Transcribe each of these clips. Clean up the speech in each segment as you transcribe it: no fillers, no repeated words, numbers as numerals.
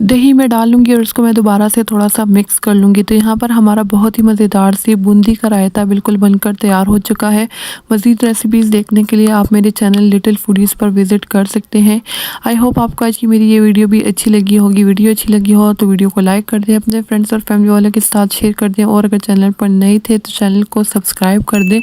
दही में डाल लूँगी और उसको मैं दोबारा से थोड़ा सा मिक्स कर लूँगी। तो यहाँ पर हमारा बहुत ही मज़ेदार सी बूंदी का रायता बिल्कुल बनकर तैयार हो चुका है। मज़ीद रेसिपीज़ देखने के लिए आप मेरे चैनल लिटिल फूडीज़ पर विज़िट कर सकते हैं। आई होप आपको आज की मेरी ये वीडियो भी अच्छी लगी होगी। वीडियो अच्छी लगी हो तो वीडियो को लाइक कर दें, अपने फ्रेंड्स और फैमिली वालों के साथ शेयर कर दें, और अगर चैनल पर नए थे तो चैनल को सब्सक्राइब कर दें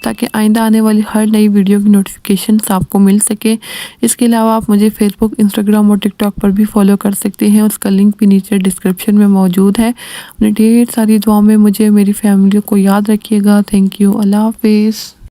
ताकि आइंदा आने वाली हर नई वीडियो की नोटिफिकेशन आपको मिल सके। इसके अलावा आप मुझे फेसबुक, इंस्टाग्राम और टिकटॉक पर भी फॉलो कर सकते हैं। उसका लिंक भी नीचे डिस्क्रिप्शन में मौजूद है। अपनी ढेर सारी दुआओं में मुझे, मेरी फैमिली को याद रखिएगा। Thank you. अल्लाह हाफिज़।